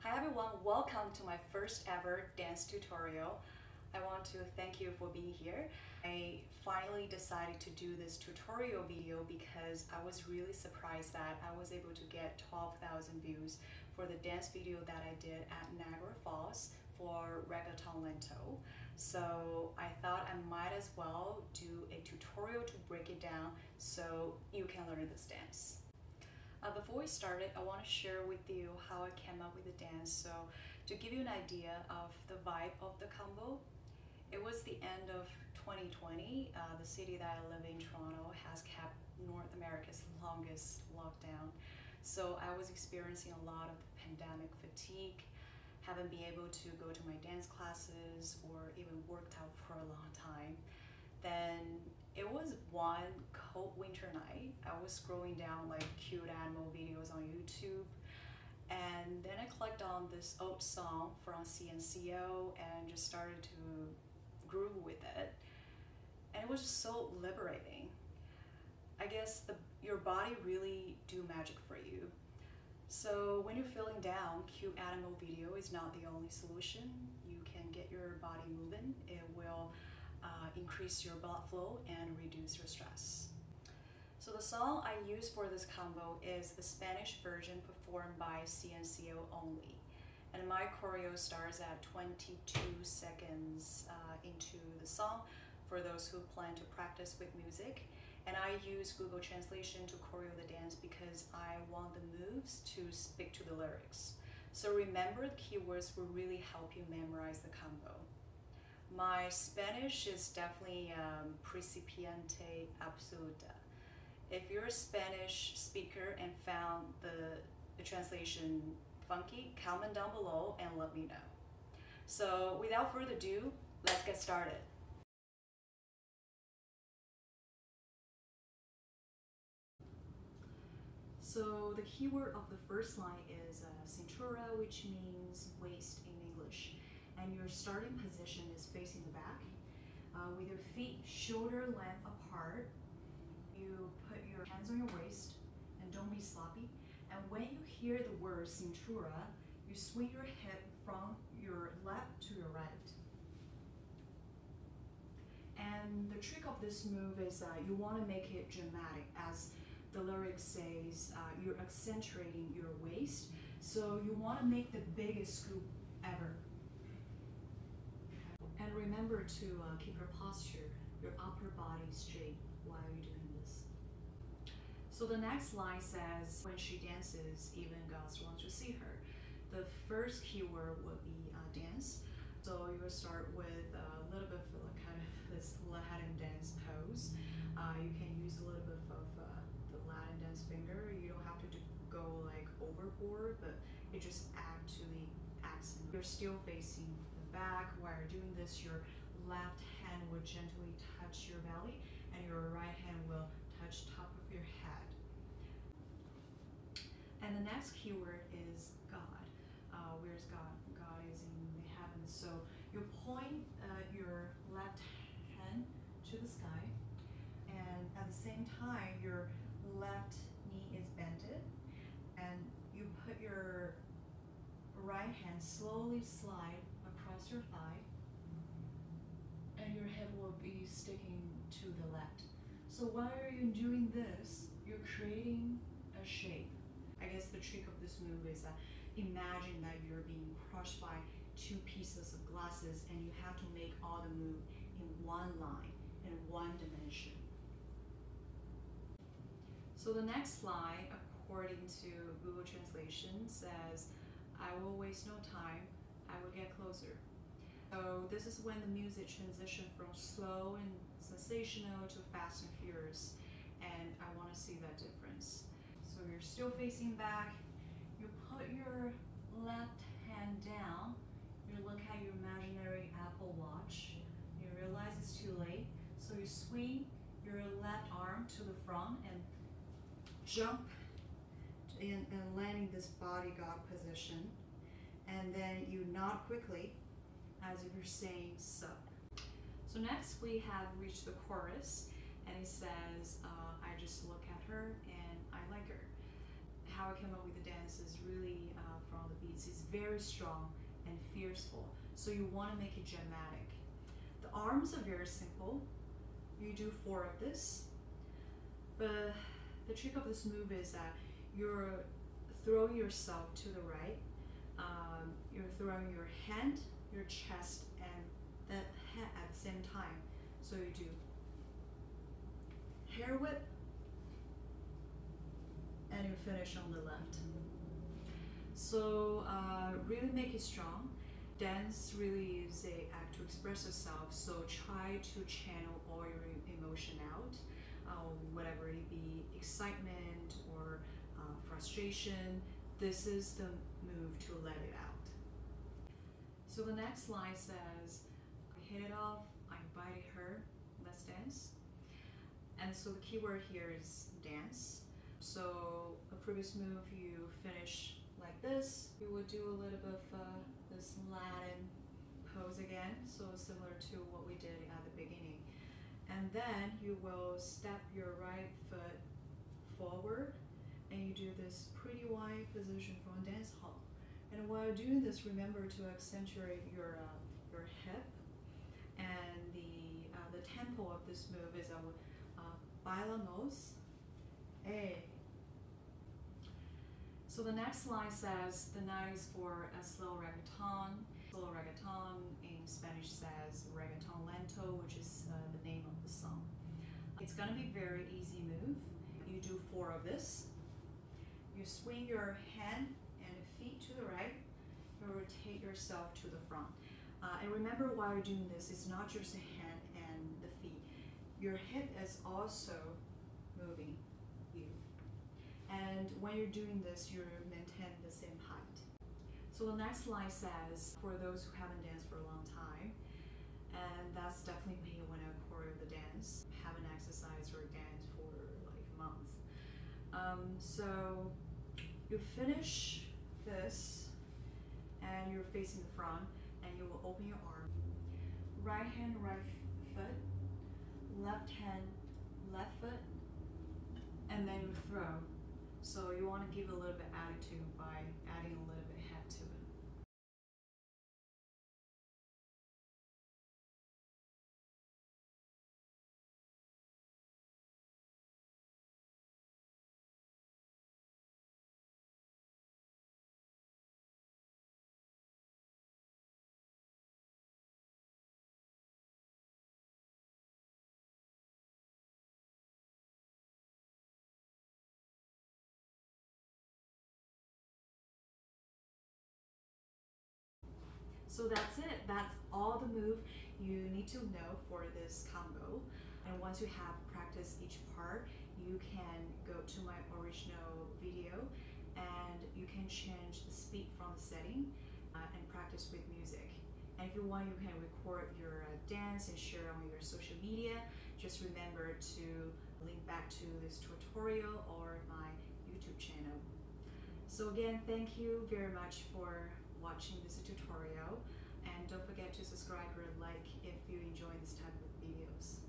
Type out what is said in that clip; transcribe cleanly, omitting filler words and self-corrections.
Hi everyone, welcome to my first ever dance tutorial. I want to thank you for being here. I finally decided to do this tutorial video because I was really surprised that I was able to get 12,000 views for the dance video that I did at Niagara Falls for Reggaeton Lento. So I thought I might as well do a tutorial to break it down so you can learn this dance. Before we started, I want to share with you how I came up with the dance. So to give you an idea of the vibe of the combo, it was the end of 2020. The city that I live in, Toronto, has kept North America's longest lockdown. So I was experiencing a lot of pandemic fatigue, haven't been able to go to my dance classes or even worked out for a long time. Then it was one cold winter night. I was scrolling down like cute animal videos on YouTube, and then I clicked on this old song from CNCO and just started to groove with it, and it was just so liberating. I guess your body really do magic for you. So when you're feeling down, cute animal video is not the only solution. You can get your body moving. It will increase your blood flow and reduce your stress. So the song I use for this combo is the Spanish version performed by CNCO only. And my choreo starts at 22 seconds into the song for those who plan to practice with music. And I use Google Translation to choreo the dance because I want the moves to speak to the lyrics. So remember the keywords will really help you memorize the combo. My Spanish is definitely principiante absoluta. If you're a Spanish speaker and found the translation funky, comment down below and let me know. So without further ado, let's get started. So the keyword of the first line is cintura, which means waist in English. And your starting position is facing the back. With your feet shoulder length apart, you put your hands on your waist and don't be sloppy. And when you hear the word cintura, you swing your head from your left to your right. And the trick of this move is you want to make it dramatic. As the lyric says, you're accentuating your waist. So you want to make the biggest scoop ever. And remember to keep your posture, your upper body straight while you're doing this. So the next line says, when she dances, even God wants to see her. The first keyword would be dance. So you will start with a little bit of kind of this Latin dance pose. You can use a little bit of the Latin dance finger. You don't have to go like overboard, but it just adds to the accent. You're still facing back. While you're doing this, your left hand will gently touch your belly and your right hand will touch top of your head. And the next keyword is God. Where's God? God is in the heavens. So you point your left hand to the sky, and at the same time your left knee is bent, and you put your right hand slowly slide across your thigh, and your head will be sticking to the left. So while you're doing this, you're creating a shape. I guess the trick of this move is imagine that you're being crushed by two pieces of glasses and you have to make all the move in one line, in one dimension. So the next line, according to Google Translation, says, I will waste no time, I will get closer. So this is when the music transitions from slow and sensational to fast and furious, and I want to see that difference. So you're still facing back, you put your left hand down, you look at your imaginary Apple Watch, you realize it's too late, so you swing your left arm to the front and jump and land in this bodyguard position, and then you nod quickly as if you're saying so. So next we have reached the chorus, and it says, I just look at her and I like her. How I came up with the dance is really from the beats. It's very strong and fierceful. So you want to make it dramatic. The arms are very simple. You do 4 of this. But the trick of this move is that you're throwing yourself to the right. You're throwing your hand, your chest, and the head at the same time. So you do hair whip, and you finish on the left. So really make it strong. Dance really is an act to express yourself, so try to channel all your emotion out, whatever it be, excitement or frustration. This is the move to let it out. So the next line says, I hit it off, I invited her, let's dance. And so the key word here is dance. So a previous move, you finish like this. You would do a little bit of this Latin pose again, so similar to what we did at the beginning. And then you will step your right foot forward, and you do this pretty wide position from dance hall. And while doing this, remember to accentuate your hip. And the tempo of this move is bailamos. Hey. So the next line says the night is for a slow reggaeton. Slow reggaeton in Spanish says Reggaeton Lento, which is the name of the song. It's gonna be very easy move. You do 4 of this. You swing your hand and feet to the right. You rotate yourself to the front. And remember, while you're doing this, it's not just the hand and the feet. Your hip is also moving you. And when you're doing this, you maintain the same height. So the next line says, for those who haven't danced for a long time, and that's definitely me when I choreo the dance, haven't exercised or danced for like months. So you finish this, and you're facing the front, and you will open your arm. Right hand, right foot, left hand, left foot, and then you throw. So you want to give a little bit attitude by adding a little bit head to it. So that's it. That's all the move you need to know for this combo. And once you have practiced each part, you can go to my original video and you can change the speed from the setting and practice with music. And if you want, you can record your dance and share on your social media. Just remember to link back to this tutorial or my YouTube channel. So again, thank you very much for watching this tutorial, and don't forget to subscribe or like if you enjoy this type of videos.